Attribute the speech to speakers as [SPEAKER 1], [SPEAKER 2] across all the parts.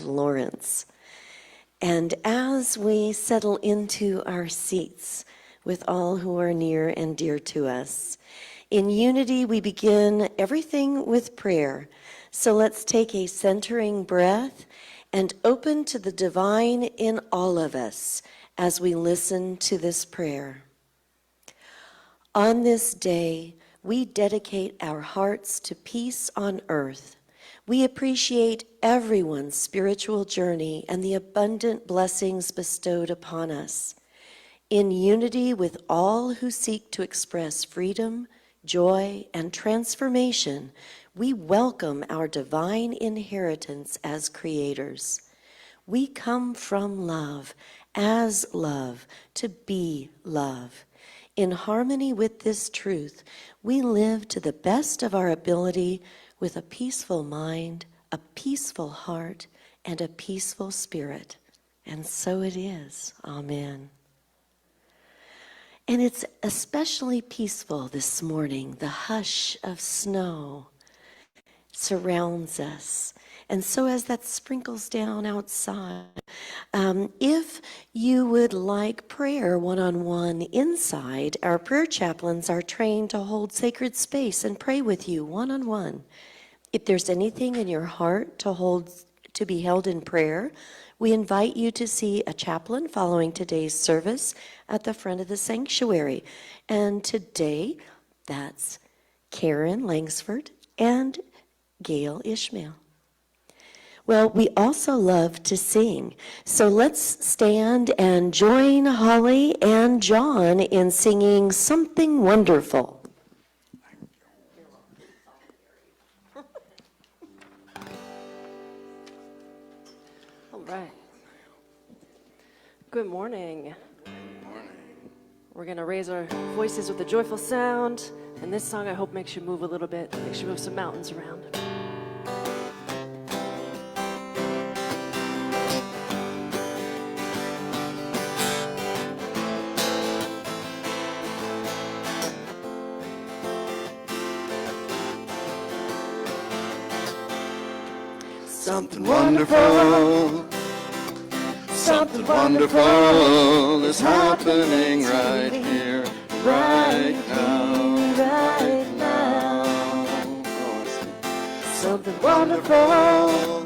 [SPEAKER 1] Lawrence. And as we settle into our seats with all who are near and dear to us, in unity we begin everything with prayer. So let's take a centering breath and open to the divine in all of us as we listen to this prayer. On this day, we dedicate our hearts to peace on earth. We appreciate everyone's spiritual journey and the abundant blessings bestowed upon us. In unity with all who seek to express freedom, joy, and transformation, we welcome our divine inheritance as creators. We come from love, as love, to be love. In harmony with this truth, we live to the best of our ability with a peaceful mind, a peaceful heart, and a peaceful spirit. And so it is. Amen. And it's especially peaceful this morning. The hush of snow surrounds us. And so as that sprinkles down outside, if you would like prayer one-on-one inside, our prayer chaplains are trained to hold sacred space and pray with you one-on-one. If there's anything in your heart to be held in prayer, we invite you to see a chaplain following today's service at the front of the sanctuary. And today, that's Karen Langsford and Gail Ishmael. Well, we also love to sing. So let's stand and join Holly and John in singing Something Wonderful.
[SPEAKER 2] All right. Good morning.
[SPEAKER 3] Good morning.
[SPEAKER 2] We're going to raise our voices with a joyful sound. And this song, I hope, makes you move a little bit, makes you move some mountains around.
[SPEAKER 3] Something wonderful, something wonderful is happening right here, right now, right now. Something wonderful,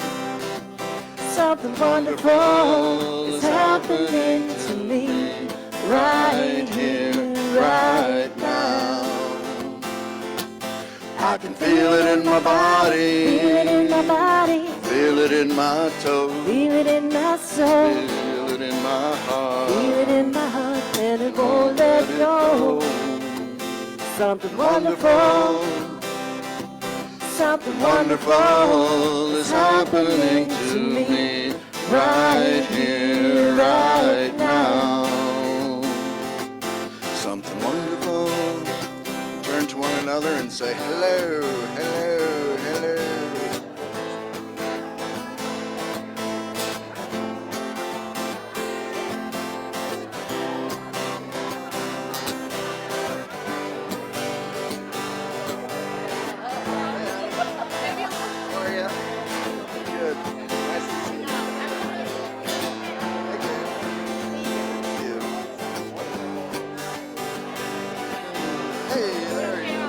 [SPEAKER 3] something wonderful is happening to me, right here, right now. I can feel it in my body,
[SPEAKER 2] Feel it in my body,
[SPEAKER 3] feel it in my toes,
[SPEAKER 2] feel it in my soul,
[SPEAKER 3] feel it in my heart,
[SPEAKER 2] feel it in my heart, and it won't let go. Something wonderful,
[SPEAKER 3] something wonderful is happening to me right here, right now. Something wonderful. Turn to one another and say hello, hello, hello. How are you? Good. Nice to see you. Thank you. Hey, there you go.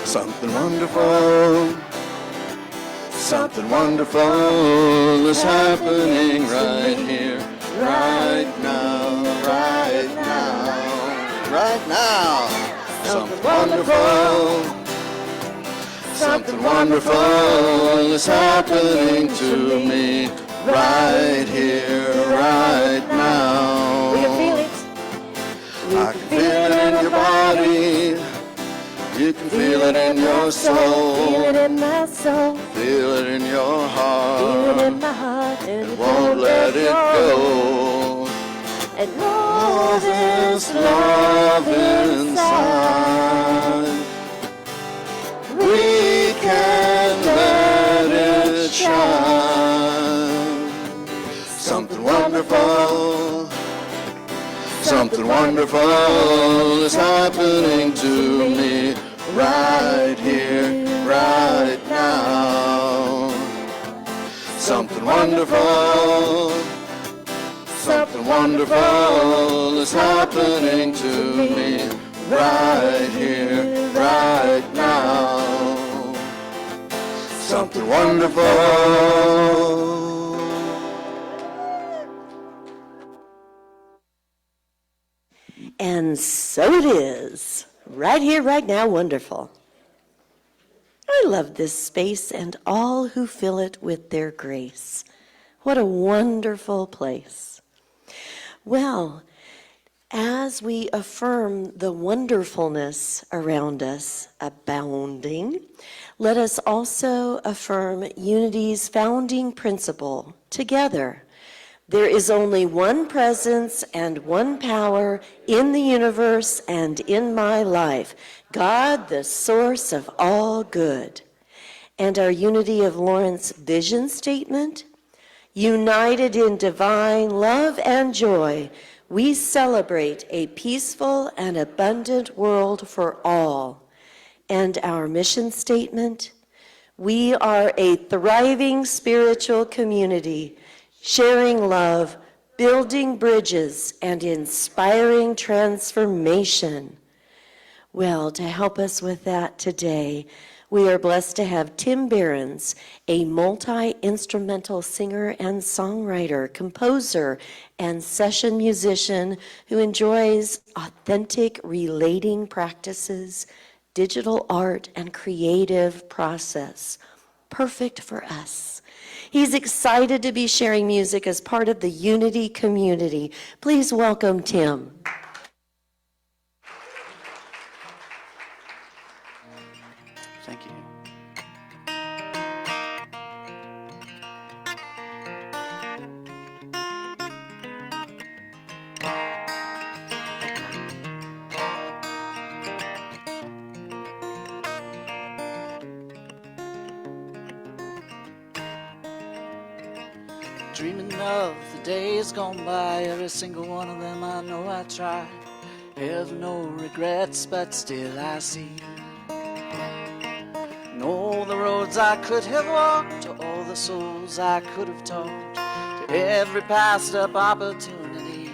[SPEAKER 3] Something wonderful, something wonderful is happening right here, right now, right now, right now. Something wonderful, something wonderful is happening to me right here, right now.
[SPEAKER 2] we can feel it.
[SPEAKER 3] I can feel it in your body. You can feel it in your soul.
[SPEAKER 2] Feel it in my soul.
[SPEAKER 3] Feel it in your heart.
[SPEAKER 2] Feel it in my heart. And
[SPEAKER 3] won't let it go.
[SPEAKER 2] And
[SPEAKER 3] All this love inside, we can let it shine. Something wonderful, something wonderful is happening to me right here, right now. Something wonderful, something wonderful is happening to me right here, right now. Something wonderful.
[SPEAKER 1] And so it is. Right here, right now, wonderful. I love this space and all who fill it with their grace. What a wonderful place. Well, as we affirm the wonderfulness around us abounding, let us also affirm unity's founding principle together. There is only one presence and one power in the universe and in my life, God, the source of all good. And our Unity of Lawrence vision statement, united in divine love and joy, we celebrate a peaceful and abundant world for all. And our mission statement, we are a thriving spiritual community, sharing love, building bridges, and inspiring transformation. Well, to help us with that today, we are blessed to have Tim Behrens, a multi-instrumental singer and songwriter, composer, and session musician who enjoys authentic relating practices, digital art, and creative process. Perfect for us. He's excited to be sharing music as part of the Unity community. Please welcome Tim.
[SPEAKER 3] Thank you.
[SPEAKER 4] Dreaming of the days gone by, every single one of them I know I tried. Have no regrets, but still I see. And all the roads I could have walked, to all the souls I could have talked, to every passed up opportunity.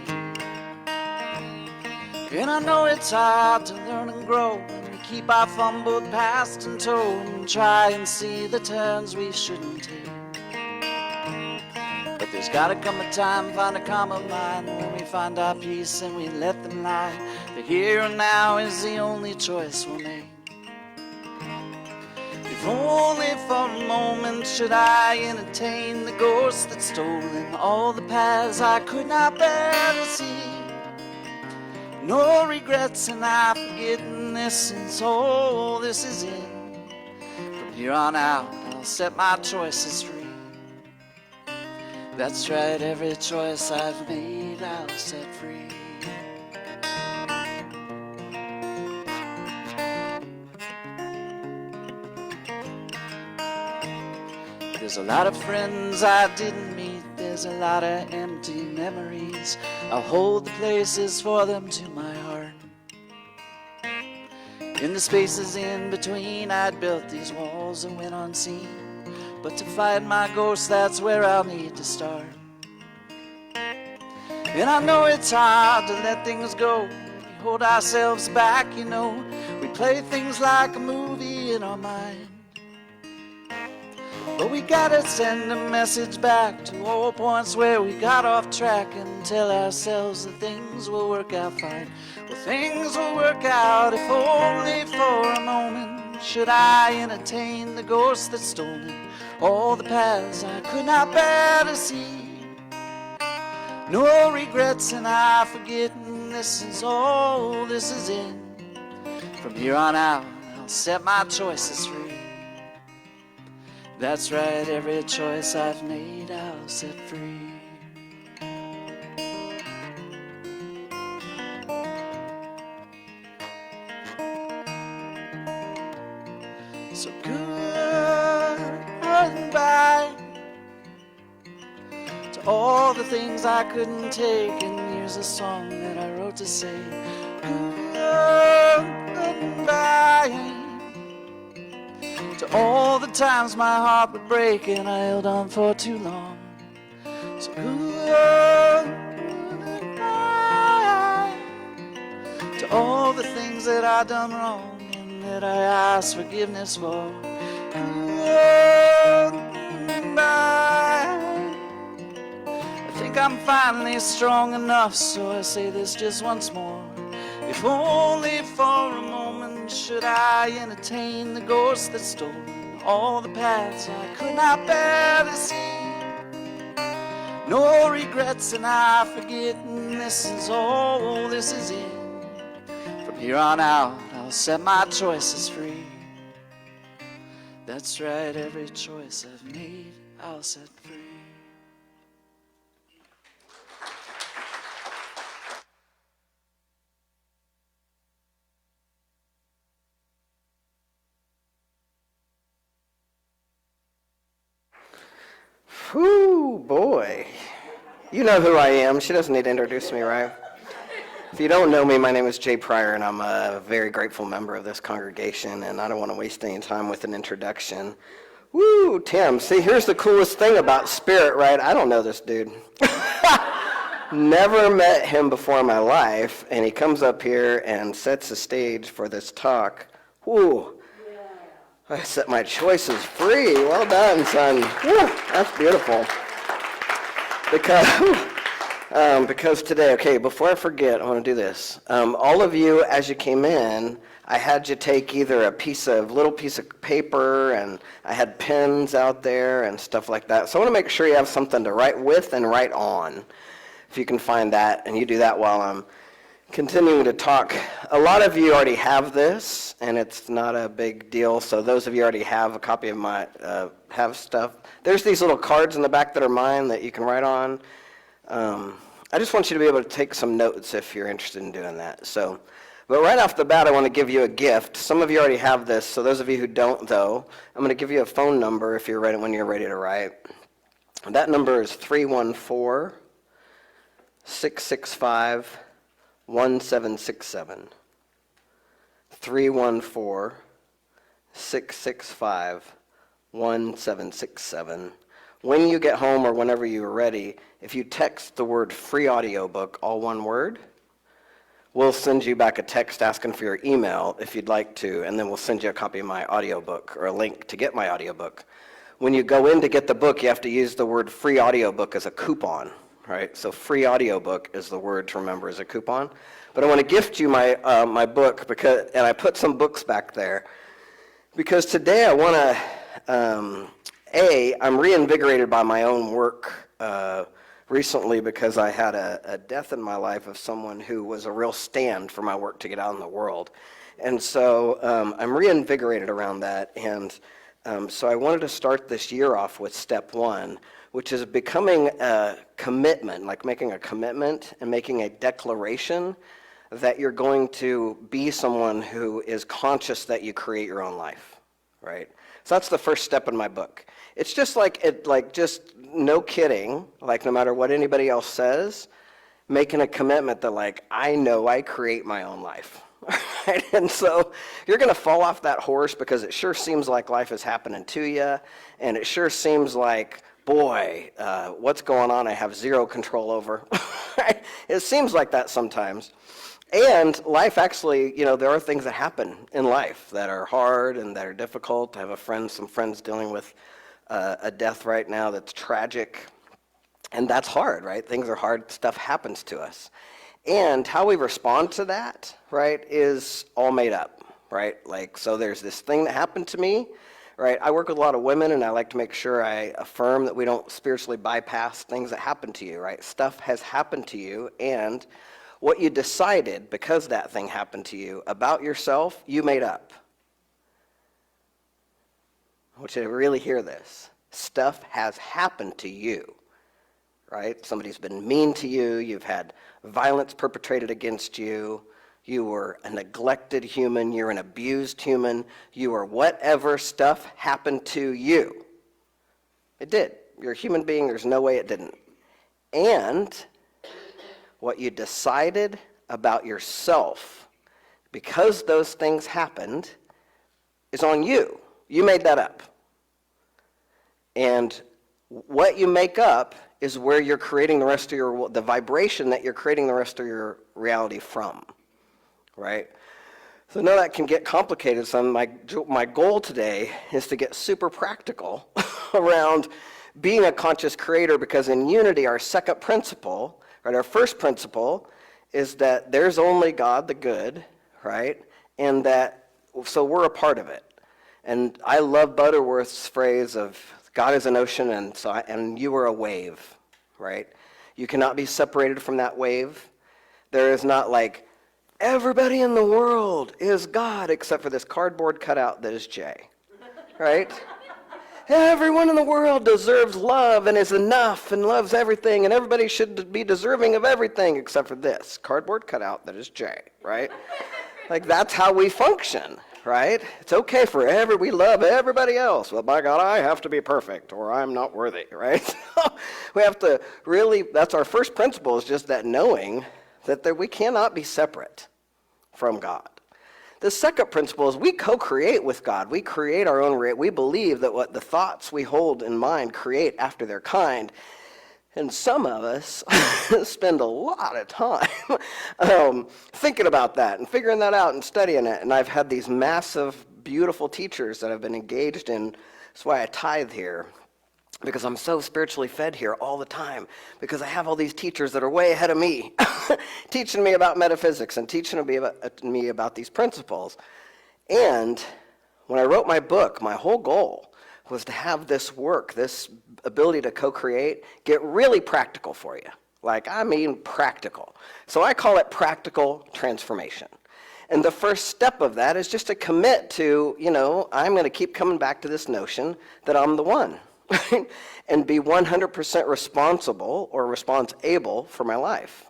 [SPEAKER 4] And I know it's hard to learn and grow when we keep our fumbled past in tow and try and see the turns we shouldn't take. But there's gotta come a time, find a calmer mind, when we find our peace and we let them lie. The here and now is the only choice we'll make. If only for a moment should I entertain the ghost that's stolen all the paths I could not bear to see. No regrets and I forgetting this is all this is in. From here on out I'll set my choices free. That's right, every choice I've made I'll set free. There's a lot of friends I didn't meet, there's a lot of empty memories. I'll hold the places for them to my heart. In the spaces in between I'd built these walls that went unseen. But to find my ghost, that's where I'll need to start. And I know it's hard to let things go. We hold ourselves back, you know. We play things like a movie in our mind. But we gotta send a message back to all points where we got off track and tell ourselves that things will work out fine. Well, things will work out if only for a moment should I entertain the ghost that's stolen all the paths I could not bear to see. No regrets and I forgetting this is all this is in. From here on out I'll set my choices free. That's right, every choice I've made I'll I'll set free. So goodbye to all the things I couldn't take, and here's a song that I wrote to say goodbye to all the times my heart would break and I held on for too long. So goodbye to all the things that I done wrong and that I ask forgiveness for. Goodbye. I think I'm finally strong enough, so I say this just once more. If only for a moment should I entertain the ghost that stole all the paths I could not bear to see. No regrets and I forget, and this is all, this is it. From here on out, I'll set my choices free. That's right, every choice I've made, I'll set free.
[SPEAKER 5] Whoo, boy. You know who I am. She doesn't need to introduce me, right? If you don't know me, my name is Jay Pryor, and I'm a very grateful member of this congregation, and I don't want to waste any time with an introduction. Woo, Tim. See, here's the coolest thing about Spirit, right? I don't know this dude. Never met him before in my life, and he comes up here and sets the stage for this talk. Woo. I set my choices free. Well done, son. Woo, that's beautiful. Because today, okay, before I forget, I want to do this. All of you, as you came in, I had you take either a little piece of paper, and I had pens out there and stuff like that. So I want to make sure you have something to write with and write on. If you can find that, and you do that while I'm continuing to talk. A lot of you already have this, and it's not a big deal. So those of you already have a copy of my have stuff. There's these little cards in the back that are mine that you can write on. I just want you to be able to take some notes if you're interested in doing that. So, but right off the bat, I want to give you a gift. Some of you already have this. So those of you who don't, though, I'm going to give you a phone number if you're ready when you're ready to write. That number is 314-665-1767. 314-665-1767. When you get home or whenever you're ready, if you text the word free audiobook, all one word, we'll send you back a text asking for your email if you'd like to, and then we'll send you a copy of my audiobook or a link to get my audiobook. When you go in to get the book, you have to use the word free audiobook as a coupon. Right, so free audiobook is the word to remember as a coupon. But I want to gift you my my book and I put some books back there because today I want to. I'm reinvigorated by my own work recently because I had a death in my life of someone who was a real stand for my work to get out in the world, and so I'm reinvigorated around that, and so I wanted to start this year off with step one, which is becoming a commitment, like making a commitment and making a declaration that you're going to be someone who is conscious that you create your own life, right? So that's the first step in my book. It's just just no kidding, like no matter what anybody else says, making a commitment that like, I know I create my own life. Right? And so you're going to fall off that horse because it sure seems like life is happening to you, and it sure seems like, boy, what's going on I have zero control over. It seems like that sometimes. And life actually, there are things that happen in life that are hard and that are difficult. I have some friends dealing with a death right now that's tragic. And that's hard, right? Things are hard. Stuff happens to us. And how we respond to that, right, is all made up, right? Like, so there's this thing that happened to me, right? I work with a lot of women, and I like to make sure I affirm that we don't spiritually bypass things that happen to you, right? Stuff has happened to you, and what you decided because that thing happened to you about yourself, you made up. I want you to really hear this. Stuff has happened to you. right? Somebody's been mean to you, you've had violence perpetrated against you, you were a neglected human, you're an abused human, you were whatever stuff happened to you. It did. You're a human being, there's no way it didn't. And what you decided about yourself, because those things happened, is on you. You made that up. And what you make up is where you're creating the rest of the vibration that you're creating the rest of your reality from, right? So now that can get complicated. So my goal today is to get super practical around being a conscious creator, because in unity, our second principle, right, our first principle is that there's only God, the good, right? And that, so we're a part of it. And I love Butterworth's phrase of God is an ocean and you are a wave, right? You cannot be separated from that wave. There is not like, everybody in the world is God except for this cardboard cutout that is Jay, right? Everyone in the world deserves love and is enough and loves everything, and everybody should be deserving of everything except for this cardboard cutout that is Jay, right? Like, that's how we function, right? It's okay for we love everybody else. Well, by God, I have to be perfect or I'm not worthy, right? We have to really, that's our first principle, is just that knowing that we cannot be separate from God. The second principle is we co-create with God. We create our own, we believe that what the thoughts we hold in mind create after their kind. And some of us spend a lot of time thinking about that and figuring that out and studying it. And I've had these massive, beautiful teachers that I've been engaged in. That's why I tithe here, because I'm so spiritually fed here all the time, because I have all these teachers that are way ahead of me, teaching me about metaphysics and teaching me about these principles. And when I wrote my book, my whole goal was to have this work, this ability to co-create, get really practical for you. Like, I mean practical. So I call it practical transformation. And the first step of that is just to commit to, I'm going to keep coming back to this notion that I'm the one. And be 100% responsible or responsible for my life.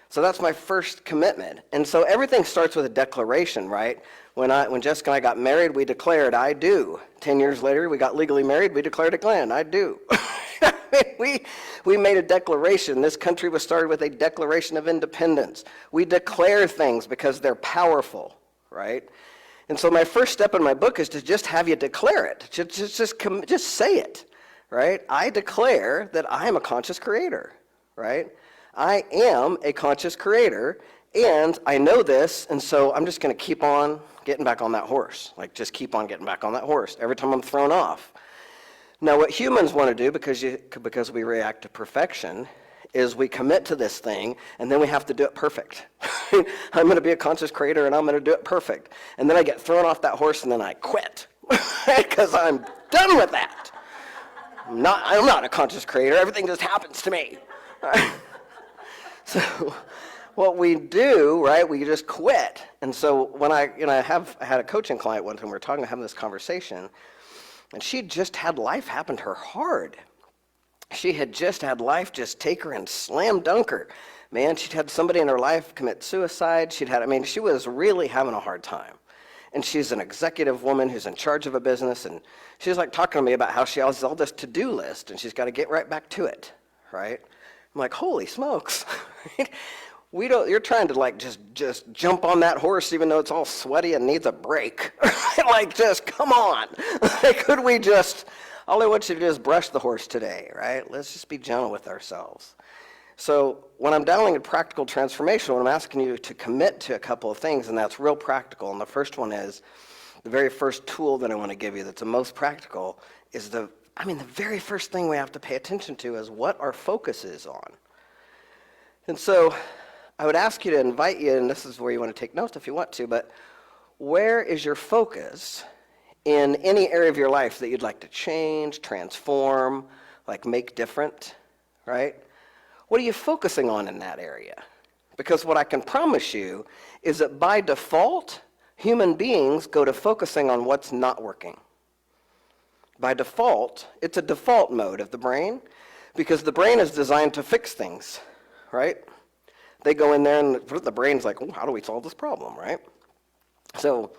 [SPEAKER 5] So that's my first commitment. And so everything starts with a declaration, right? When Jessica and I got married, we declared, I do. 10 years later, we got legally married, we declared it Glenn, I do. We made a declaration. This country was started with a Declaration of Independence. We declare things because they're powerful, right? And so my first step in my book is to just have you declare it. Just say it, right? I declare that I am a conscious creator, right? I am a conscious creator, and I know this, and so I'm just going to keep on getting back on that horse. Like, just keep on getting back on that horse every time I'm thrown off. Now, what humans want to do, because we react to perfection, is we commit to this thing, and then we have to do it perfect. I'm going to be a conscious creator, and I'm going to do it perfect. And then I get thrown off that horse, and then I quit, because I'm done with that. I'm not a conscious creator. Everything just happens to me. So what we do, right, we just quit. And so when I had a coaching client once, and we were having this conversation, and she just had life happen to her hard. She had just had life just take her and slam dunk her. Man, she'd had somebody in her life commit suicide. She was really having a hard time. And she's an executive woman who's in charge of a business, and she's like talking to me about how she has all this to-do list, and she's got to get right back to it, right? I'm like, holy smokes. You're trying to like just jump on that horse even though it's all sweaty and needs a break. Like, just come on. Like, could we just, all I want you to do is brush the horse today, right? Let's just be gentle with ourselves. So when I'm dialing in practical transformation, what I'm asking you to commit to a couple of things, and that's real practical. And the first one is, the very first tool that I want to give you that's the most practical is the very first thing we have to pay attention to is what our focus is on. And so I would ask you to invite you, and this is where you want to take notes if you want to, but where is your focus in any area of your life that you'd like to change, transform, like make different, right? What are you focusing on in that area? Because what I can promise you is that by default, human beings go to focusing on what's not working. By default, it's a default mode of the brain, Because the brain is designed to fix things, right? They go in there and the brain's like, oh, how do we solve this problem, right? So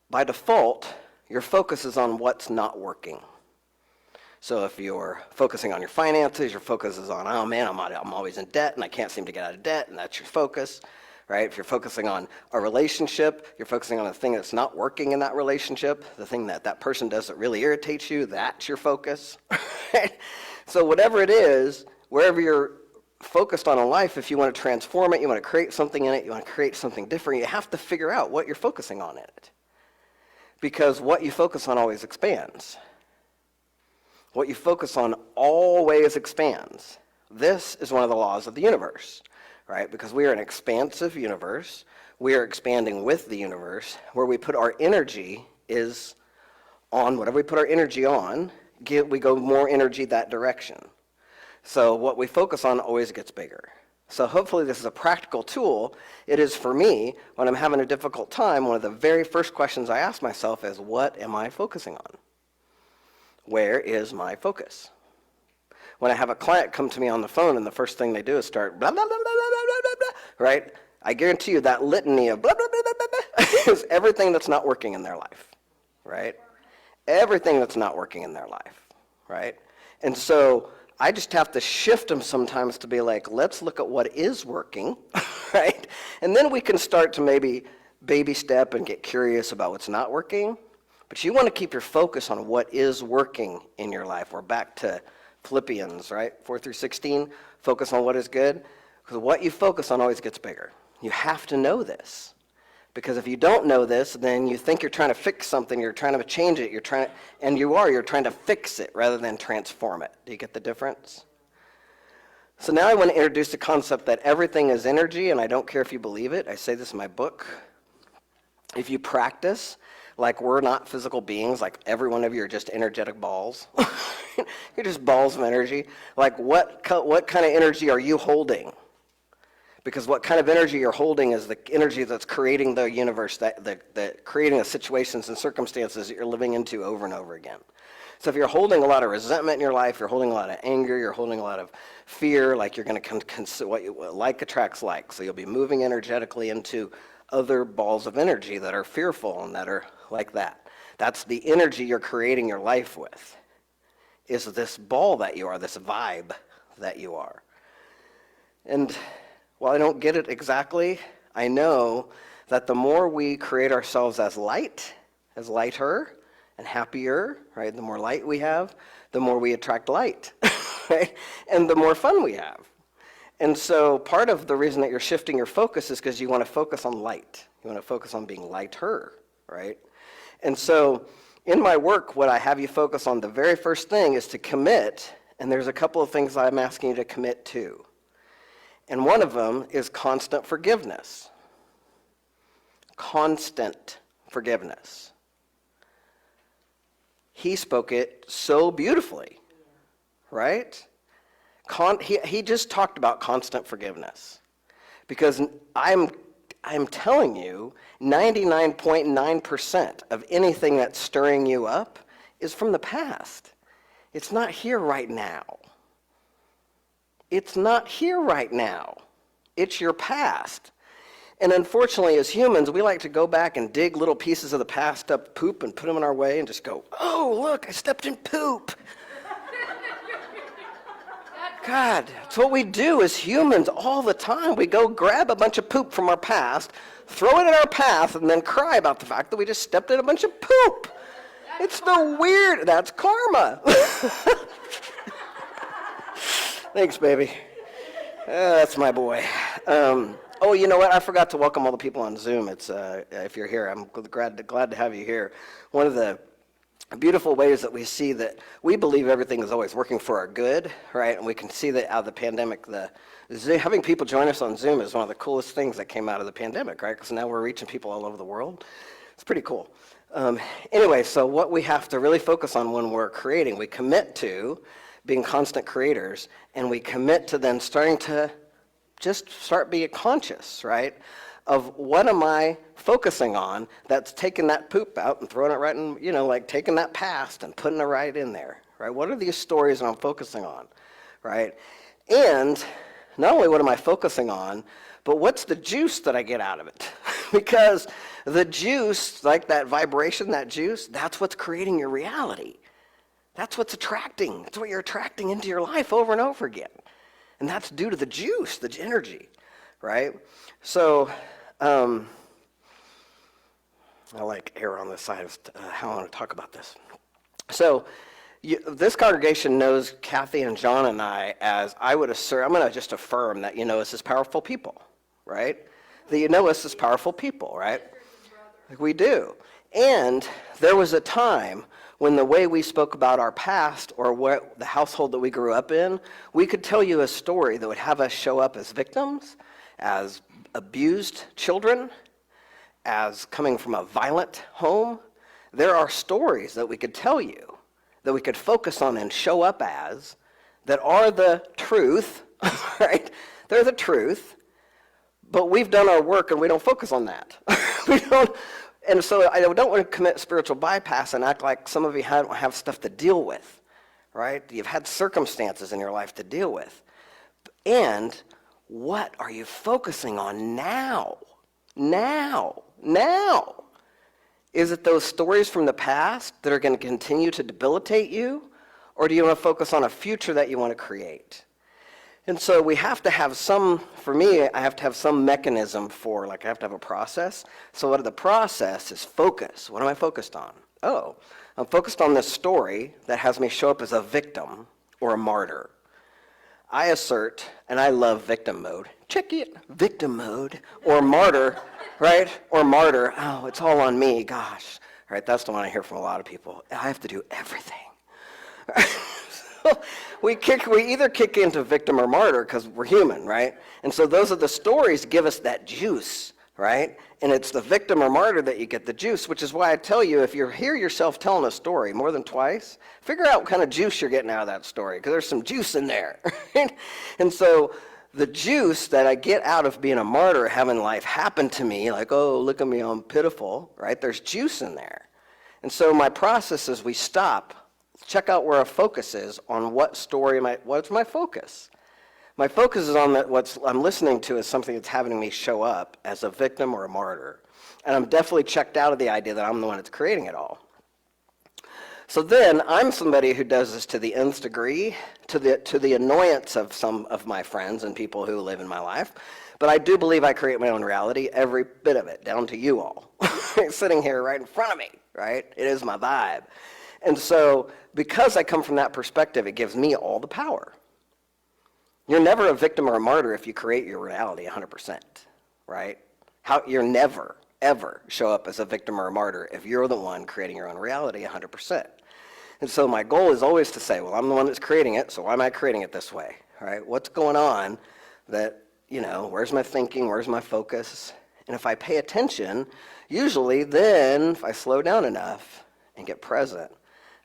[SPEAKER 5] by default, your focus is on what's not working. So if you're focusing on your finances, your focus is on, oh man, I'm always in debt and I can't seem to get out of debt, and that's your focus, right? If you're focusing on a relationship, you're focusing on a thing that's not working in that relationship, the thing that that person does that really irritates you, that's your focus. So whatever it is, wherever you're focused on in life, if you want to transform it, you want to create something in it, you want to create something different, you have to figure out what you're focusing on in it. Because what you focus on always expands. What you focus on always expands. This is one of the laws of the universe, right? Because we are an expansive universe. We are expanding with the universe. Where we put our energy is on, whatever we put our energy on, we go more energy that direction. So what we focus on always gets bigger. So hopefully this is a practical tool. It is for me, when I'm having a difficult time, one of the very first questions I ask myself is, what am I focusing on? Where is my focus? When I have a client come to me on the phone and the first thing they do is start blah, blah, blah, blah, blah, blah, blah, right? I guarantee you that litany of blah, blah, blah, blah, blah, is everything that's not working in their life, right? Everything that's not working in their life, right? And so I just have to shift them sometimes to be like, let's look at what is working, right? And then we can start to maybe baby step and get curious about what's not working. But you want to keep your focus on what is working in your life. We're back to Philippians, right? 4-16, focus on what is good. Because what you focus on always gets bigger. You have to know this. Because if you don't know this, then you think you're trying to fix something, you're trying to change it, you're trying to fix it rather than transform it. Do you get the difference? So now I want to introduce the concept that everything is energy, and I don't care if you believe it. I say this in my book. If you practice, like we're not physical beings, like every one of you are just energetic balls. You're just balls of energy. Like what kind of energy are you holding? Because what kind of energy you're holding is the energy that's creating the universe, that creating the situations and circumstances that you're living into over and over again. So if you're holding a lot of resentment in your life, you're holding a lot of anger, you're holding a lot of fear, like you're going to what like attracts like. So you'll be moving energetically into other balls of energy that are fearful and that are like that. That's the energy you're creating your life with, is this ball that you are, this vibe that you are. And while I don't get it exactly, I know that the more we create ourselves as lighter and happier, right? The more light we have, the more we attract light, right? And the more fun we have. And so part of the reason that you're shifting your focus is because you want to focus on light. You want to focus on being lighter, right? And so in my work, what I have you focus on, the very first thing is to commit, and there's a couple of things I'm asking you to commit to. And one of them is constant forgiveness. Constant forgiveness. He spoke it so beautifully, right? He just talked about constant forgiveness. Because I'm telling you, 99.9% of anything that's stirring you up is from the past. It's not here right now. It's not here right now. It's your past. And unfortunately, as humans, we like to go back and dig little pieces of the past up poop and put them in our way and just go, oh, look, I stepped in poop. God, it's what we do as humans all the time. We go grab a bunch of poop from our past, throw it in our path, and then cry about the fact that we just stepped in a bunch of poop. It's the weird, that's karma. Thanks, baby. That's my boy. Oh, you know what? I forgot to welcome all the people on Zoom. It's if you're here, I'm glad to have you here. One of the beautiful ways that we see that we believe everything is always working for our good, right? And we can see that out of the pandemic, having people join us on Zoom is one of the coolest things that came out of the pandemic, right? Because now we're reaching people all over the world. It's pretty cool. Anyway, so what we have to really focus on when we're creating, we commit to being constant creators, and we commit to then starting to just start being conscious, right? Of what am I focusing on that's taking that poop out and throwing it right in, like taking that past and putting it right in there, right? What are these stories that I'm focusing on, right? And not only what am I focusing on, but what's the juice that I get out of it? Because the juice, like that vibration, that juice, that's what's creating your reality. That's what's attracting. That's what you're attracting into your life over and over again. And that's due to the juice, the energy, right? So, I like err on the side of how I want to talk about this. So, this congregation knows Kathy and John and I as, I would assert, I'm going to just affirm that you know us as powerful people, right? That you know us as powerful people, right? Like we do. And there was a time when the way we spoke about our past or what the household that we grew up in, we could tell you a story that would have us show up as victims, as abused children, as coming from a violent home. There are stories that we could tell you, that we could focus on and show up as, that are the truth, right? They're the truth, but we've done our work and we don't focus on that. We don't, and so I don't want to commit spiritual bypass and act like some of you have stuff to deal with, right? You've had circumstances in your life to deal with. And what are you focusing on now? Now. Is it those stories from the past that are going to continue to debilitate you? Or do you want to focus on a future that you want to create? And so we have to have some, for me, I have to have some mechanism for, like I have to have a process. So what the process is focus. What am I focused on? Oh, I'm focused on this story that has me show up as a victim or a martyr. I assert, and I love victim mode. Check it, victim mode, or martyr, right? Or martyr. Oh, it's all on me, gosh. Right, that's the one I hear from a lot of people. I have to do everything. So we either kick into victim or martyr because we're human, right? And so those are the stories give us that juice, right? And it's the victim or martyr that you get the juice, which is why I tell you, if you hear yourself telling a story more than twice, figure out what kind of juice you're getting out of that story, because there's some juice in there, right? And so the juice that I get out of being a martyr, having life happen to me, like, oh, look at me, I'm pitiful, right? There's juice in there. And so my process is we stop, check out where our focus is on what story what's my focus? My focus is on what I'm listening to is something that's having me show up as a victim or a martyr. And I'm definitely checked out of the idea that I'm the one that's creating it all. So then I'm somebody who does this to the nth degree, to the annoyance of some of my friends and people who live in my life. But I do believe I create my own reality, every bit of it, down to you all. Sitting here right in front of me, right? It is my vibe. And so because I come from that perspective, it gives me all the power. You're never a victim or a martyr if you create your reality 100%, right? You're never, ever show up as a victim or a martyr if you're the one creating your own reality 100%. And so my goal is always to say, well, I'm the one that's creating it, so why am I creating it this way, right? What's going on that, where's my thinking, where's my focus? And if I pay attention, usually then, if I slow down enough and get present,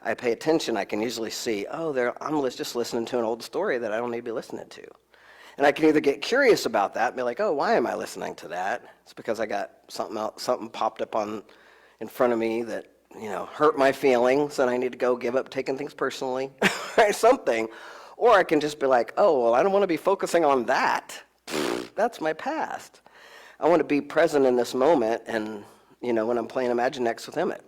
[SPEAKER 5] I pay attention, I can usually see, I'm just listening to an old story that I don't need to be listening to. And I can either get curious about that and be like, oh, why am I listening to that? It's because I got something popped up in front of me that, hurt my feelings and I need to go give up taking things personally, right? Something. Or I can just be like, oh, well, I don't want to be focusing on that. That's my past. I want to be present in this moment and, when I'm playing Imagine Next with Emmett.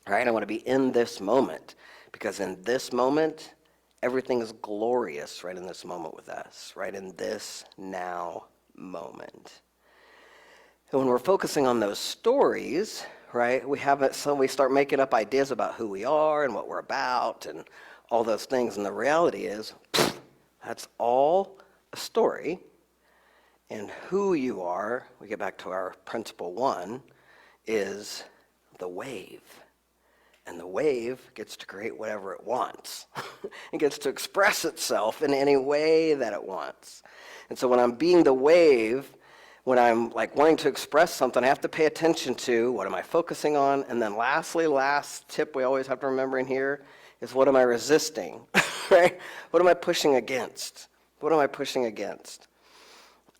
[SPEAKER 5] Right? I want to be in this moment, because in this moment, everything is glorious right in this moment with us, right in this now moment. And when we're focusing on those stories, right, we start making up ideas about who we are and what we're about and all those things. And the reality is, that's all a story. And who you are, we get back to our principle 1, is the wave. And the wave gets to create whatever it wants. It gets to express itself in any way that it wants. And so when I'm being the wave, when I'm wanting to express something, I have to pay attention to what am I focusing on. And then lastly, last tip we always have to remember in here is what am I resisting? Right? What am I pushing against? What am I pushing against?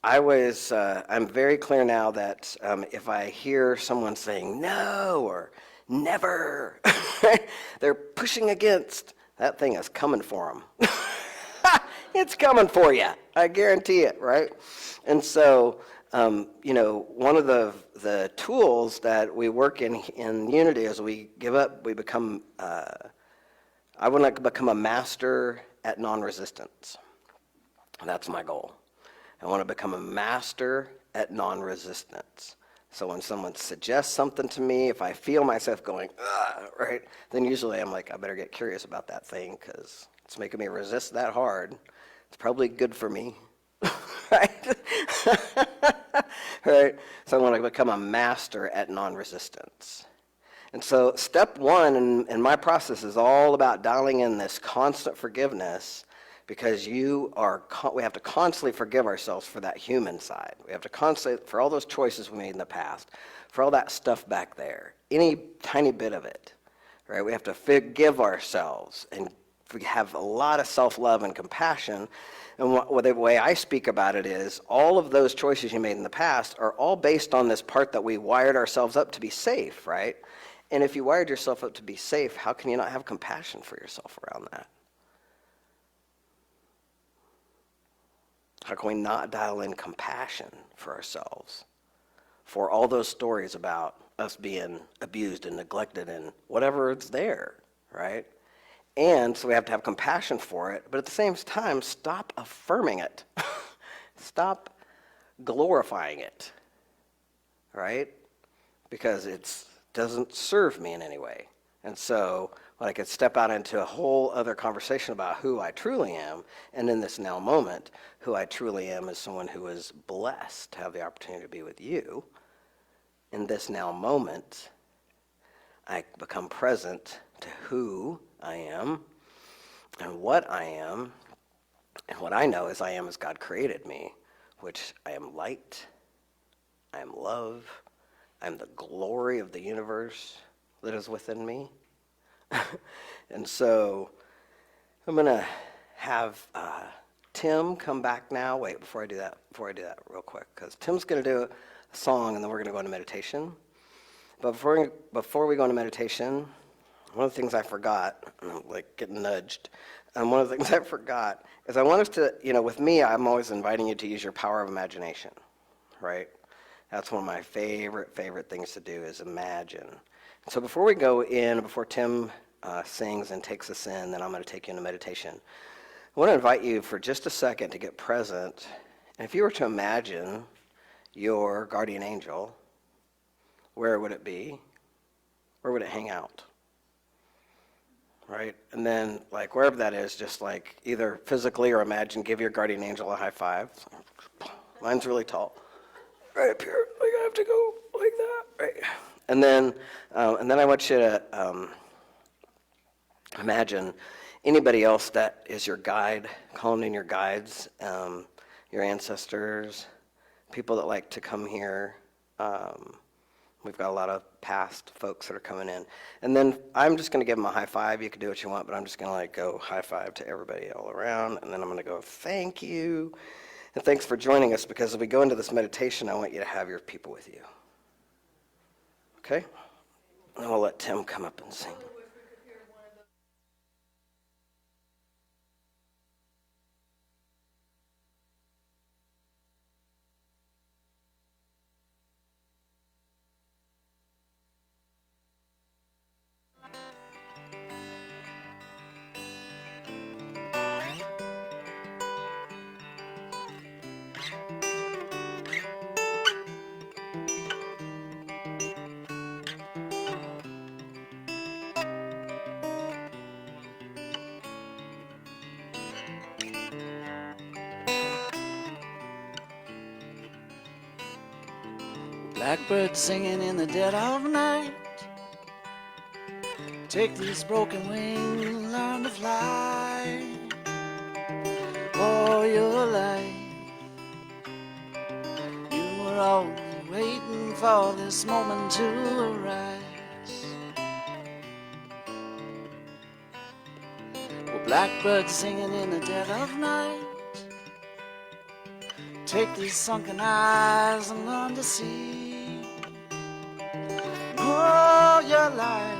[SPEAKER 5] I'm very clear now that if I hear someone saying no or never, they're pushing against that thing is coming for them. It's coming for you. I guarantee it, right? And so, one of the tools that we work in unity is we give up, we become, I want to become a master at non-resistance. That's my goal. I want to become a master at non-resistance. So when someone suggests something to me, if I feel myself going, ugh, right, then usually I'm like, I better get curious about that thing because it's making me resist that hard. It's probably good for me, right? Right? So I want to become a master at non-resistance. And so step one in my process is all about dialing in this constant forgiveness, because we have to constantly forgive ourselves for that human side. We have to constantly, for all those choices we made in the past, for all that stuff back there, any tiny bit of it, right? We have to forgive ourselves and we have a lot of self-love and compassion. And the way I speak about it is all of those choices you made in the past are all based on this part that we wired ourselves up to be safe, right? And if you wired yourself up to be safe, how can you not have compassion for yourself around that? How can we not dial in compassion for ourselves for all those stories about us being abused and neglected and whatever it's there, right? And so we have to have compassion for it, but at the same time, stop affirming it. Stop glorifying it, right? Because it doesn't serve me in any way. And so I could step out into a whole other conversation about who I truly am, and in this now moment, who I truly am is someone who is blessed to have the opportunity to be with you. In this now moment, I become present to who I am and what I am, and what I know is I am as God created me, which I am light, I am love, I am the glory of the universe that is within me. And so I'm going to have Tim come back now. Wait, before I do that real quick, because Tim's going to do a song and then we're going to go into meditation. But before we go into meditation, one of the things I forgot, like getting nudged, one of the things I forgot is I want us to, with me, I'm always inviting you to use your power of imagination, right? That's one of my favorite things to do is imagine. So before we go in, before Tim sings and takes us in, then I'm going to take you into meditation. I want to invite you for just a second to get present. And if you were to imagine your guardian angel, where would it be? Where would it hang out? Right? And then, like, wherever that is, just like either physically or imagine, give your guardian angel a high five. Mine's really tall. Right up here. Like, I have to go like that. Right. And then I want you to imagine anybody else that is your guide, calling in your guides, your ancestors, people that like to come here. We've got a lot of past folks that are coming in. And then I'm just going to give them a high five. You can do what you want, but I'm just going to go high five to everybody all around. And then I'm going to go, thank you. And thanks for joining us, because as we go into this meditation, I want you to have your people with you. Okay? And we'll let Tim come up and sing.
[SPEAKER 4] Blackbird singing in the dead of night. Take these broken wings, learn to fly. All your life, you were only waiting for this moment to arise. Well, blackbird singing in the dead of night. Take these sunken eyes and learn to see. All your life,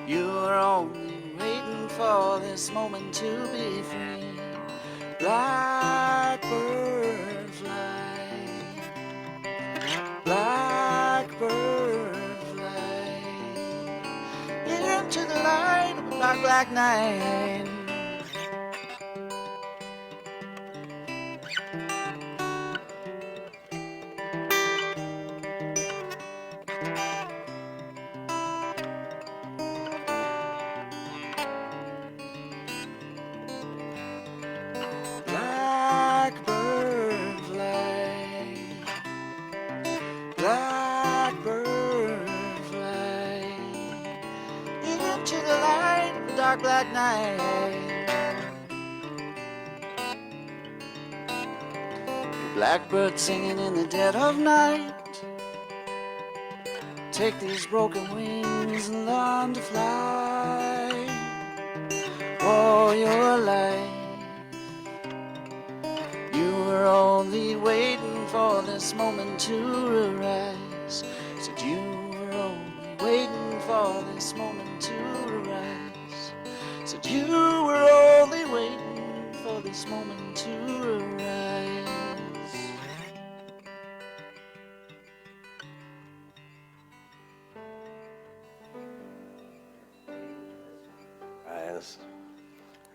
[SPEAKER 4] you were only for this moment to be free. Blackbird fly, blackbird fly into the light of a dark black night. Blackbird fly, blackbird fly into the light of the dark black night. Blackbird singing in the dead of night. Take these broken wings and learn to fly. Oh, your life. You were only waiting for this moment to arise. Said you were only waiting for this moment to arise. Said you were only waiting for this moment to arise.
[SPEAKER 5] Rise.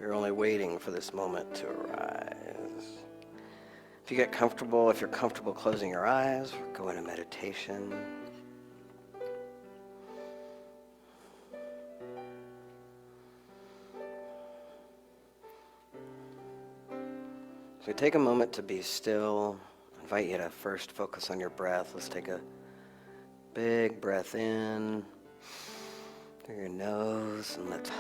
[SPEAKER 5] You're only waiting for this moment to arise. If you get comfortable, if you're comfortable closing your eyes, go into meditation. So take a moment to be still. I invite you to first focus on your breath. Let's take a big breath in through your nose and let's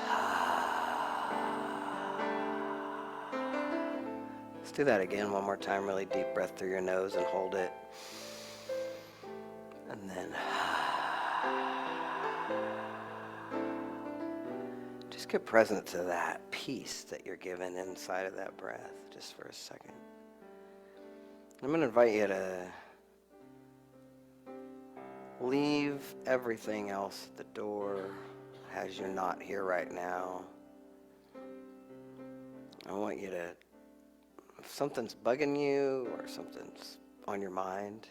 [SPEAKER 5] do that again one more time. Really deep breath through your nose and hold it. And then just get present to that peace that you're given inside of that breath just for a second. I'm going to invite you to leave everything else at the door as you're not here right now. I want you to, if something's bugging you or something's on your mind,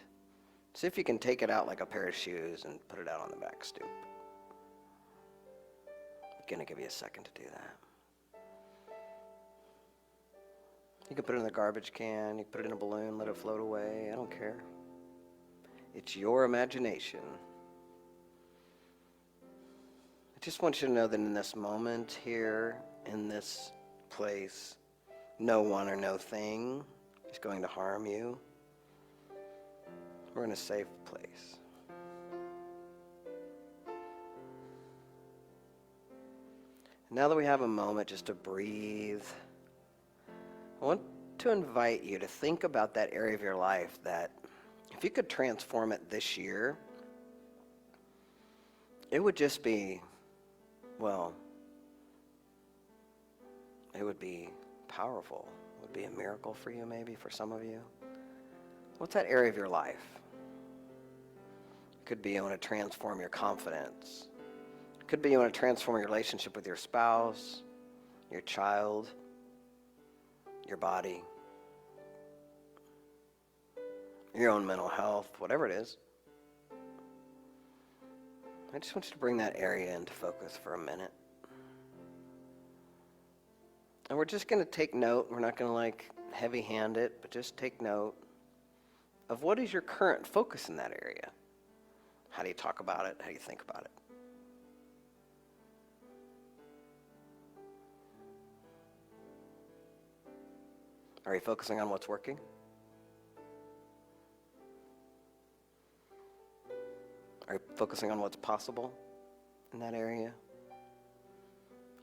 [SPEAKER 5] see if you can take it out like a pair of shoes and put it out on the back stoop. I'm going to give you a second to do that. You can put it in the garbage can, you can put it in a balloon, let it float away, I don't care. It's your imagination. I just want you to know that in this moment here, in this place, no one or no thing is going to harm you. We're in a safe place. Now that we have a moment just to breathe, I want to invite you to think about that area of your life that if you could transform it this year, it would just be, well, it would be powerful. It would be a miracle for you, maybe, for some of you. What's that area of your life? It could be you want to transform your confidence. It could be you want to transform your relationship with your spouse, your child, your body, your own mental health, whatever it is. I just want you to bring that area into focus for a minute. And we're just going to take note. We're not going to heavy-hand it, but just take note of what is your current focus in that area. How do you talk about it? How do you think about it? Are you focusing on what's working? Are you focusing on what's possible in that area?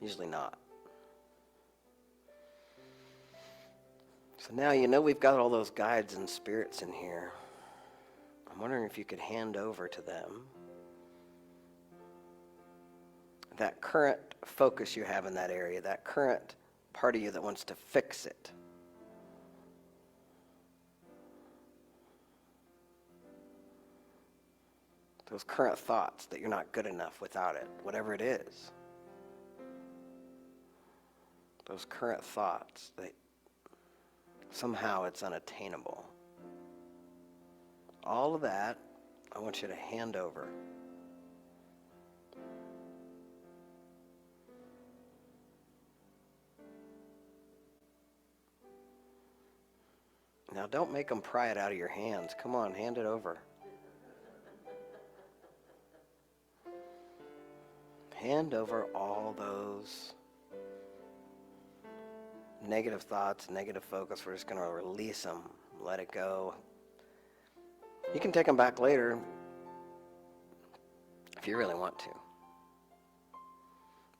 [SPEAKER 5] Usually not. So now you know we've got all those guides and spirits in here. I'm wondering if you could hand over to them that current focus you have in that area, that current part of you that wants to fix it. Those current thoughts that you're not good enough without it, whatever it is. those current thoughts, that somehow it's unattainable. All of that, I want you to hand over. Now, don't make them pry it out of your hands. Come on, hand it over. Hand over all those negative thoughts, negative focus. We're just going to release them, let it go. You can take them back later if you really want to.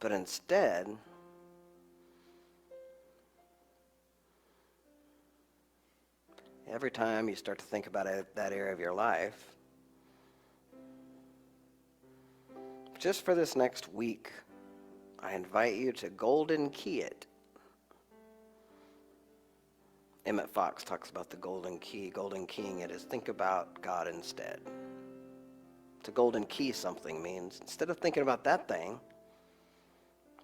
[SPEAKER 5] But instead, every time you start to think about that area of your life, just for this next week, I invite you to golden key it. Emmett Fox talks about the golden key. Golden keying it is think about God instead. To golden key something means instead of thinking about that thing,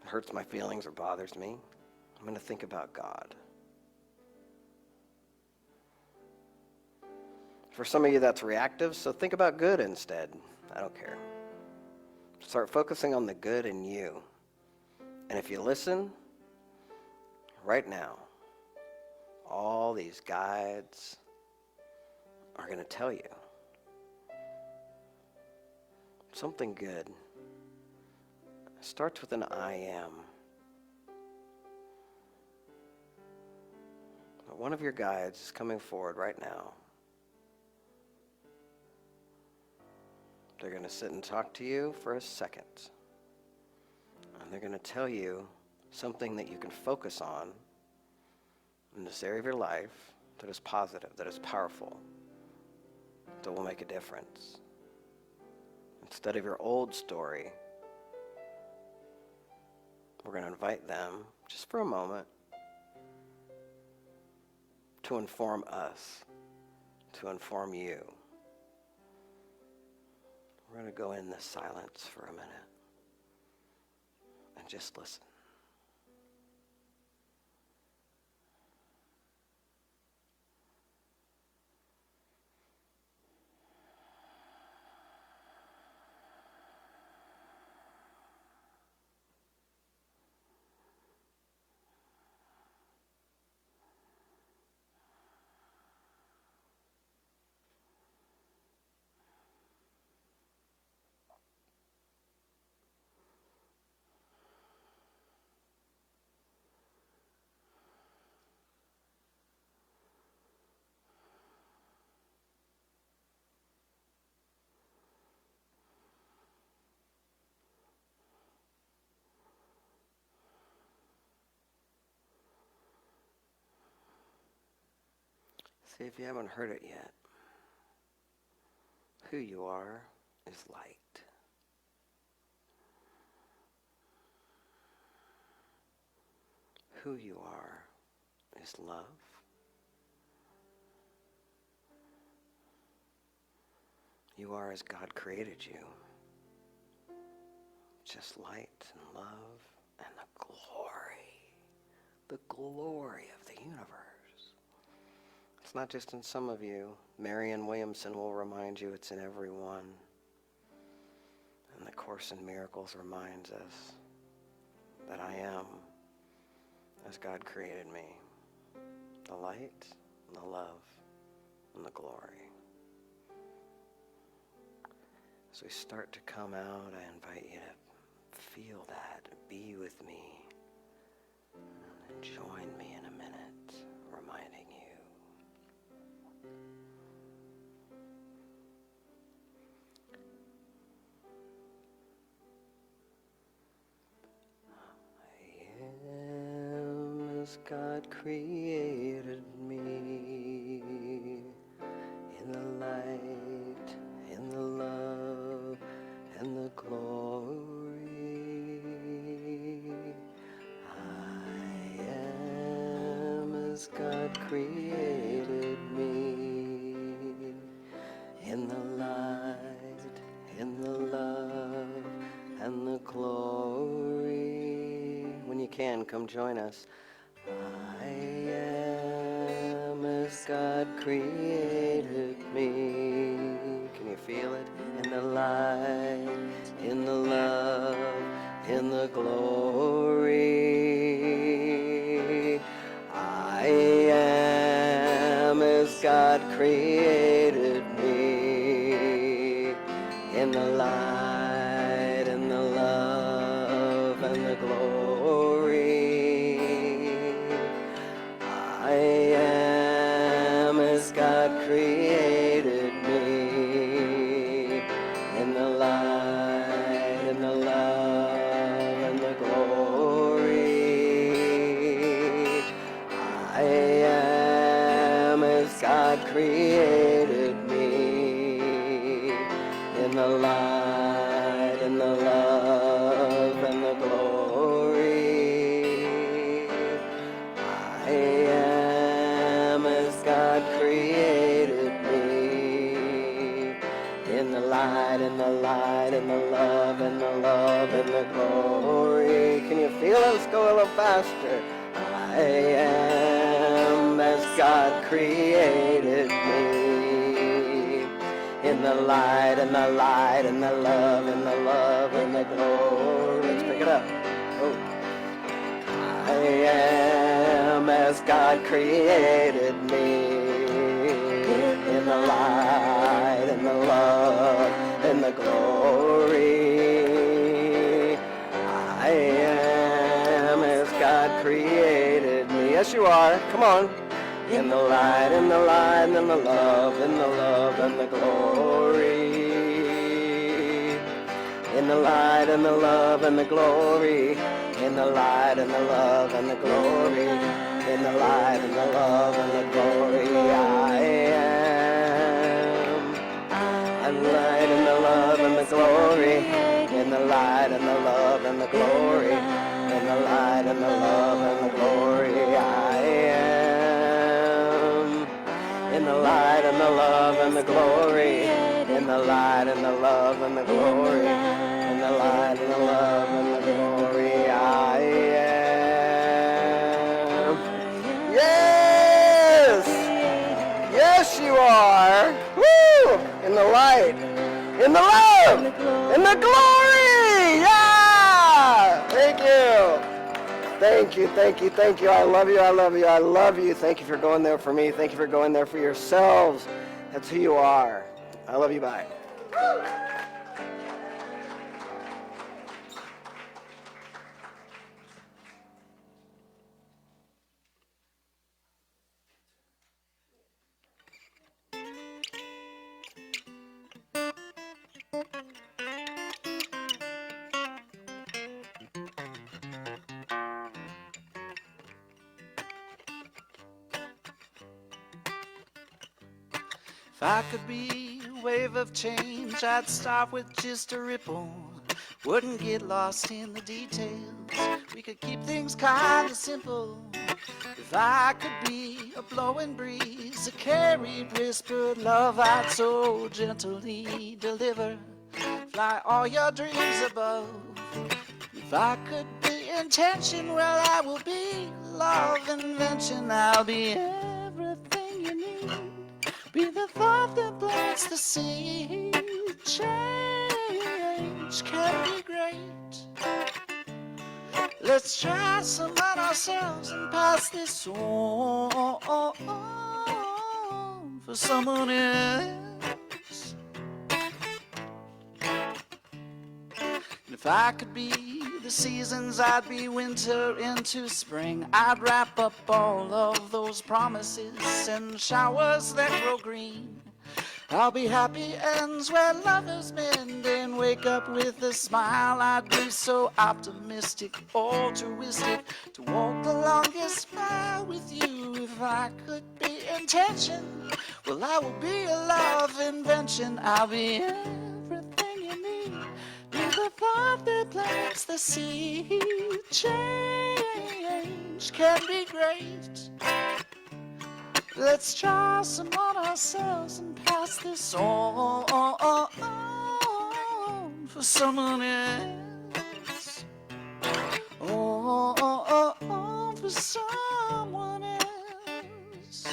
[SPEAKER 5] it hurts my feelings or bothers me, I'm going to think about God. For some of you that's reactive, so think about good instead. I don't care. Start focusing on the good in you. And if you listen, right now, all these guides are going to tell you something good. It starts with an I am. But one of your guides is coming forward right now. They're going to sit and talk to you for a second. And they're going to tell you something that you can focus on in this area of your life that is positive, that is powerful, that will make a difference. Instead of your old story, we're going to invite them, just for a moment, to inform us, to inform you. We're going to go in this silence for a minute and just listen. See, if you haven't heard it yet, who you are is light. Who you are is love. You are as God created you. Just light and love and the glory of the universe. It's not just in some of you. Marianne Williamson will remind you it's in everyone. And the Course in Miracles reminds us that I am as God created me. The light, the love, and the glory. As we start to come out, I invite you to feel that, be with me, and join me in a minute, reminding you. God created me in the light, in the love, and the glory. I am as God created me in the light, in the love, and the glory. When you can, come join us. I am as God created me. Can you feel it? In the light, in the love, in the glory. I am as God created me. In the light, in the love, and the glory. I am as God created me. In the light, in the love, and the glory. I am as God created me. In the light, in the love, and the glory. I am as God created me. In the light, in the light, in the love, and the love, and the glory. Can you feel it? Let's go a little faster. I am as God created me. In the light, and the light, and the love, and the love, and the glory. Let's pick it up. Oh. I am as God created me. In the light, and the love, and the glory. I am as God created me. Yes, you are. Come on. In the light, and the light, and the love, and the love, and the glory. In the light, and the love, and the glory. In the light, and the love, and the glory. In the light, and the love, and the glory. I am. And the light, and the love, and the glory. In the light, and the love, and the glory. In the light, and the love, and the glory. I am. In the light, and the love, and the glory. In the light, and the love, and the glory. In the light, and the love, and the glory. I am. Yes! Yes, you are. Woo! In the light, in the love, in the glory. Yeah! Thank you. Thank you, thank you, thank you. I love you, I love you, I love you. Thank you for going there for me. Thank you for going there for yourselves. That's who you are. I love you, bye.
[SPEAKER 4] If I could be a wave of change, I'd start with just a ripple. Wouldn't get lost in the details. We could keep things kind of simple. If I could be a blowing breeze, a carried whispered love, I'd so gently deliver. Fly all your dreams above. If I could be intention, well, I will be love invention. I'll be everything you need. Be the thought that plants the seed. Change can be great. Let's try some on ourselves and pass this on for someone else. And if I could be the seasons, I'd be winter into spring. I'd wrap up all of those promises and showers that grow green. I'll be happy ends where lovers mend and wake up with a smile. I'd be so optimistic, altruistic, to walk the longest mile with you. If I could be intention, well, I will be a love invention. I'll be everything you need. Be the thought that plants the seed. Change can be great. Let's try some on ourselves and pass this on for someone else. Oh, oh, oh, for someone else.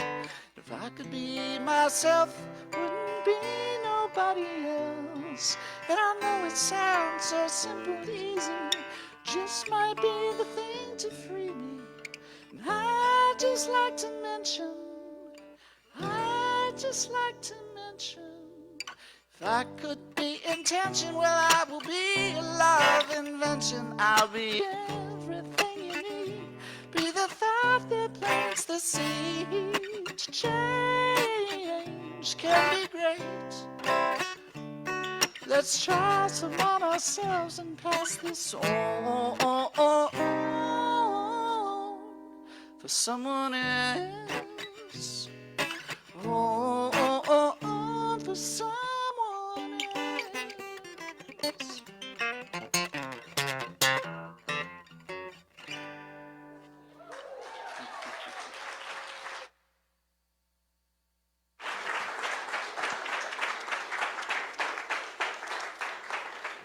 [SPEAKER 4] If I could be myself, wouldn't be nobody else. And I know it sounds so simple and easy, just might be the thing to free me. And I'd just like to mention, if I could be intention, well, I will be a love invention. I'll be everything you need, be the thought that plants the seed. Change can be great. Let's try some on ourselves and pass this on for someone else. On for someone else.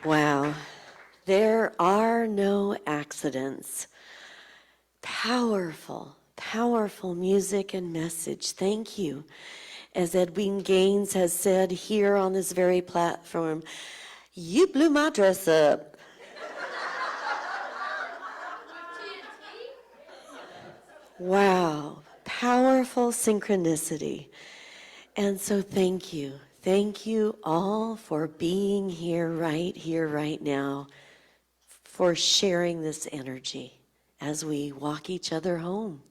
[SPEAKER 1] Wow, there are no accidents. Powerful, powerful music and message. Thank you. As Edwin Gaines has said here on this very platform, you blew my dress up. Wow, powerful synchronicity. And so thank you. Thank you all for being here, right now, for sharing this energy as we walk each other home.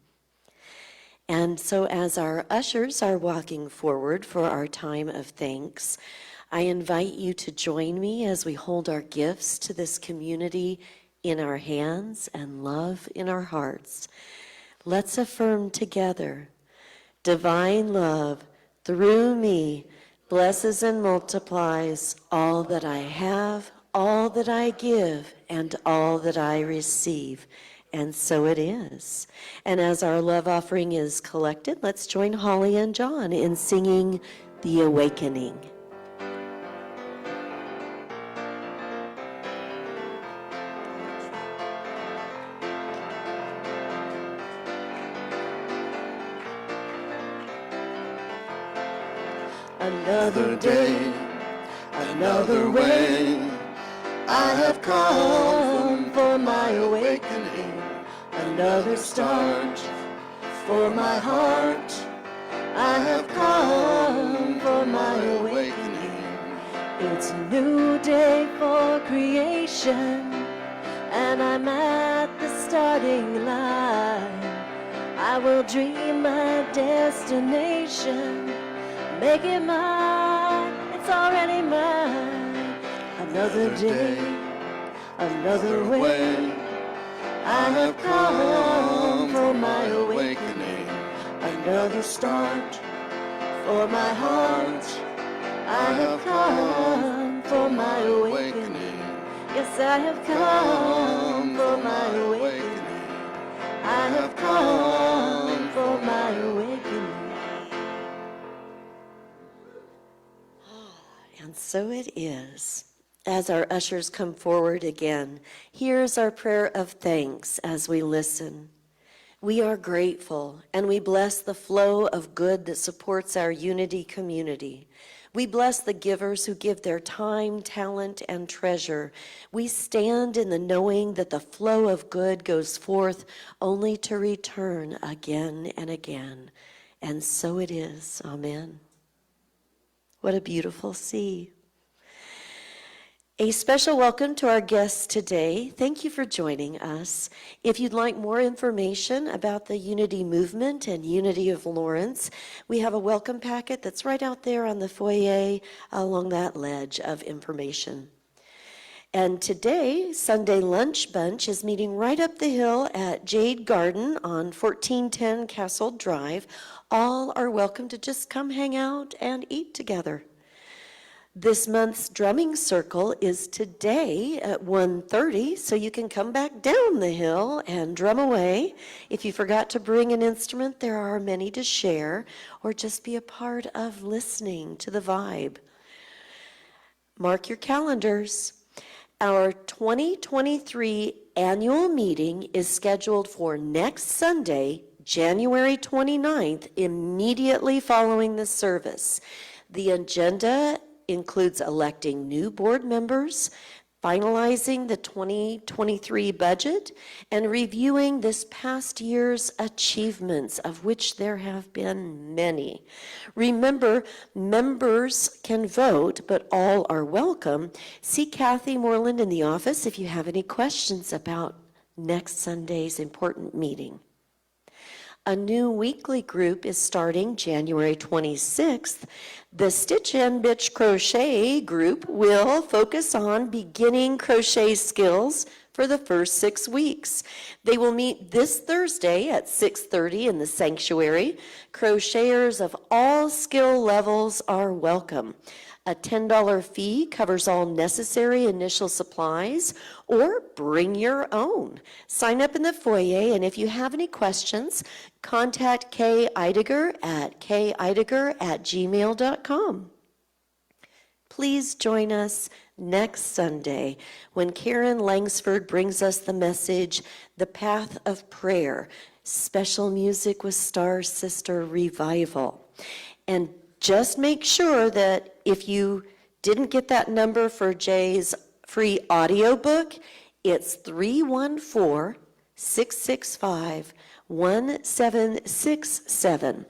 [SPEAKER 1] And so as our ushers are walking forward for our time of thanks, I invite you to join me as we hold our gifts to this community in our hands and love in our hearts. Let's affirm together, divine love through me blesses and multiplies all that I have, all that I give, and all that I receive. And so it is. And as our love offering is collected, let's join Holly and John in singing The Awakening. Another day, another way, I have come for my awakening. Another start for my heart, I have come for my awakening. It's a new day for creation, and I'm at the starting line. I will dream my destination, make it mine, it's already mine. Another day, another way, I have come for my awakening. Another start for my heart, I have come for my awakening. Yes, I have come for my awakening. I have come for my awakening. And so it is. As our ushers come forward again, here's our prayer of thanks as we listen. We are grateful, and we bless the flow of good that supports our unity community. We bless the givers who give their time, talent, and treasure. We stand in the knowing that the flow of good goes forth only to return again and again. And so it is. Amen. What a beautiful sea. A special welcome to our guests today. Thank you for joining us. If you'd like more information about the Unity Movement and Unity of Lawrence, we have a welcome packet that's right out there on the foyer along that ledge of information. And today, Sunday Lunch Bunch is meeting right up the hill at Jade Garden on 1410 Castle Drive. All are welcome to just come hang out and eat together. This month's drumming circle is today at 1:30, so you can come back down the hill and drum away. If you forgot to bring an instrument, there are many to share, or just be a part of listening to the vibe. Mark your calendars. Our 2023 annual meeting is scheduled for next Sunday, January 29th, immediately following the service. The agenda includes electing new board members, finalizing the 2023 budget, and reviewing this past year's achievements, of which there have been many. Remember, members can vote, but all are welcome. See Kathy Moreland in the office if you have any questions about next Sunday's important meeting. A new weekly group is starting January 26th. The Stitch and Bitch Crochet group will focus on beginning crochet skills for the first 6 weeks. They will meet this Thursday at 6:30 in the sanctuary. Crocheters of all skill levels are welcome. A $10 fee covers all necessary initial supplies, or bring your own. Sign up in the foyer, and if you have any questions, contact Kay Eidiger at keidiger@gmail.com. Please join us next Sunday when Karen Langsford brings us the message, The Path of Prayer, special music with Star Sister Revival. And just make sure that if you didn't get that number for Jay's free audiobook, it's 314-665-1767.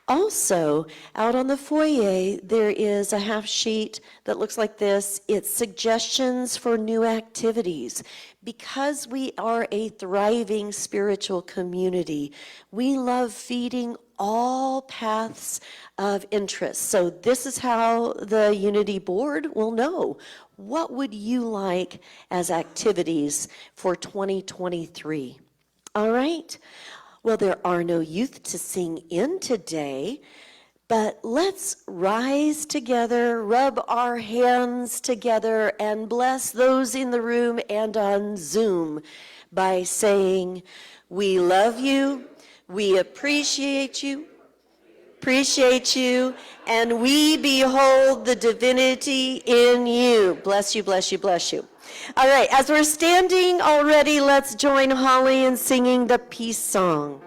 [SPEAKER 1] Also, out on the foyer, there is a half sheet that looks like this. It's suggestions for new activities. Because we are a thriving spiritual community, we love feeding all paths of interest. So this is how the Unity Board will know. What would you like as activities for 2023? All right. Well, there are no youth to sing in today, but let's rise together, rub our hands together, and bless those in the room and on Zoom by saying, we love you, we appreciate you, and we behold the divinity in you. Bless you, bless you, bless you. All right, as we're standing already, let's join Holly in singing the peace song.